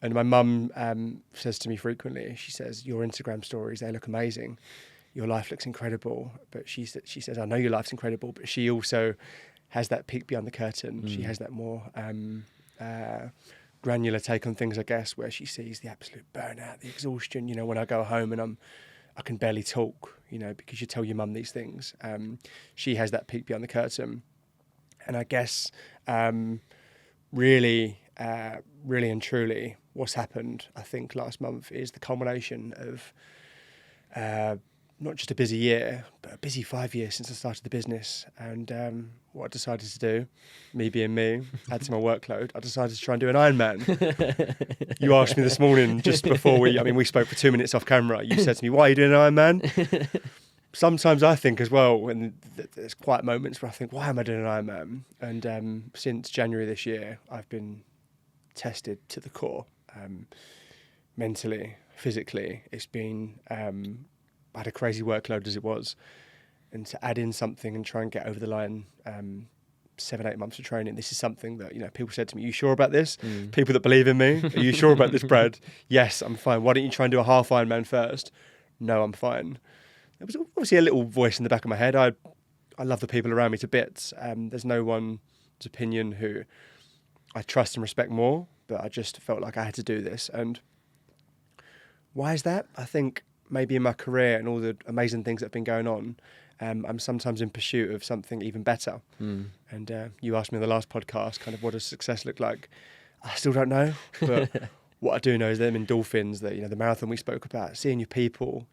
And my mum says to me frequently, she says, your Instagram stories, they look amazing. Your life looks incredible. But she says, I know your life's incredible, but she also has that peek behind the curtain. She has that more granular take on things, I guess, where she sees the absolute burnout, the exhaustion, when I go home and I can barely talk, because you tell your mum these things. She has that peek behind the curtain. And I guess really and truly what's happened, I think, last month is the culmination of not just a busy year, but a busy 5 years since I started the business. And what I decided to do, me being me, add to my workload, I decided to try and do an Ironman. You asked me this morning, just before we spoke for 2 minutes off camera, you said to me, why are you doing an Ironman? Sometimes I think as well, when there's quiet moments where I think, why am I doing an Ironman? And since January this year, I've been tested to the core, mentally, physically. It's been, I had a crazy workload as it was. And to add in something and try and get over the line, 7-8 months of training, this is something that, people said to me, are you sure about this? People that believe in me, are you sure about this, Brad? Yes, I'm fine. Why don't you try and do a half Ironman first? No, I'm fine. There was obviously a little voice in the back of my head. I love the people around me to bits. There's no one's opinion who I trust and respect more, but I just felt like I had to do this. And why is that? I think maybe in my career and all the amazing things that have been going on, I'm sometimes in pursuit of something even better. And you asked me in the last podcast, kind of what does success look like? I still don't know, but what I do know is them endorphins, that the marathon we spoke about, seeing your people,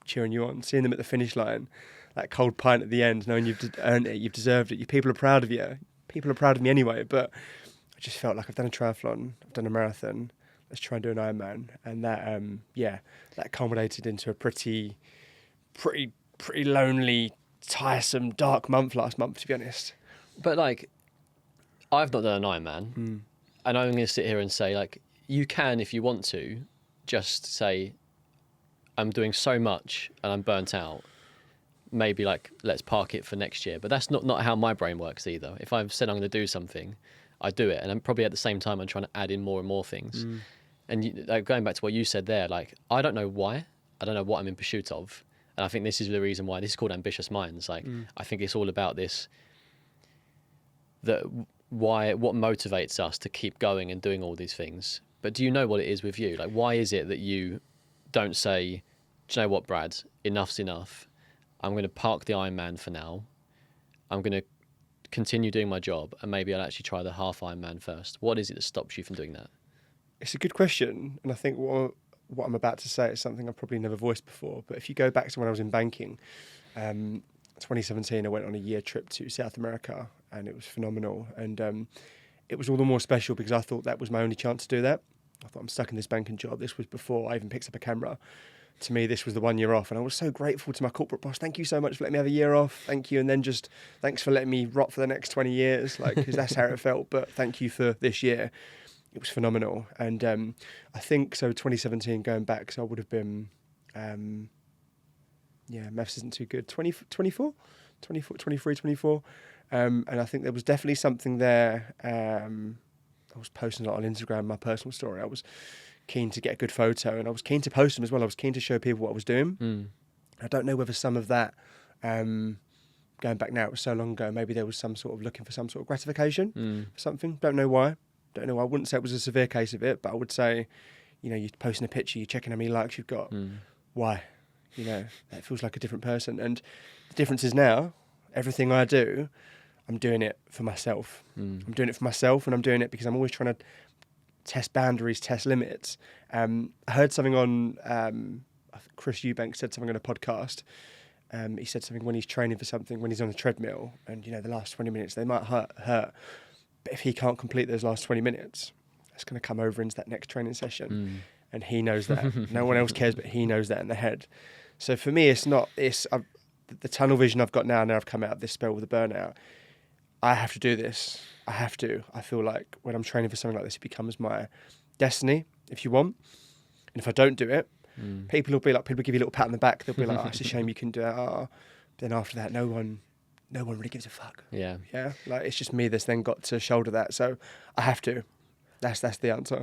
cheering you on, seeing them at the finish line, that cold pint at the end, knowing you've earned it, you've deserved it. Your people are proud of you. People are proud of me anyway. But I just felt like I've done a triathlon, I've done a marathon. Let's try and do an Ironman, and that culminated into a pretty lonely, tiresome, dark month last month, to be honest. But I've not done an Ironman, and I'm going to sit here and say, you can, if you want to, just say, I'm doing so much and I'm burnt out. Maybe let's park it for next year. But that's not how my brain works either. If I've said I'm going to do something, I do it, and I'm probably at the same time I'm trying to add in more and more things. And going back to what you said there, I don't know why. I don't know what I'm in pursuit of. And I think this is the reason why this is called Ambitious Minds. I think it's all about this, what motivates us to keep going and doing all these things. But do you know what it is with you? Why is it that you don't say, do you know what, Brad, enough's enough. I'm going to park the Ironman for now. I'm going to continue doing my job, and maybe I'll actually try the half Ironman first. What is it that stops you from doing that? It's a good question, and I think what I'm about to say is something I've probably never voiced before. But if you go back to when I was in banking, 2017, I went on a year trip to South America, and it was phenomenal. And it was all the more special because I thought that was my only chance to do that. I thought, I'm stuck in this banking job. This was before I even picked up a camera. To me, this was the 1 year off, and I was so grateful to my corporate boss. Thank you so much for letting me have a year off. Thank you, and then just thanks for letting me rot for the next 20 years, because that's how it felt. But thank you for this year. It was phenomenal. And I think, 2017, going back, so I would have been, maths isn't too good, 24? 23, 24. And I think there was definitely something there. I was posting a lot on Instagram, my personal story. I was keen to get a good photo, and I was keen to post them as well. I was keen to show people what I was doing. I don't know whether some of that, going back now, it was so long ago, maybe there was some sort of looking for some sort of gratification for something. Don't know why. I wouldn't say it was a severe case of it, but I would say, you're posting a picture, you're checking how many likes you've got. Why? That feels like a different person. And the difference is now, everything I do, I'm doing it for myself. I'm doing it for myself, and I'm doing it because I'm always trying to test boundaries, test limits. I heard something on, Chris Eubank said something on a podcast. He said something when he's training for something, when he's on the treadmill, and the last 20 minutes, they might hurt. But if he can't complete those last 20 minutes, that's going to come over into that next training session. And he knows that. No one else cares, but he knows that in the head. So for me, the tunnel vision I've got now I've come out of this spell with the burnout, I have to do this. I have to. I feel like when I'm training for something like this, it becomes my destiny, if you want. And if I don't do it, people give you a little pat on the back. They'll be like, it's a shame you can do it. But then after that, no one really gives a fuck. Yeah. It's just me that's then got to shoulder that. So I have to. That's the answer.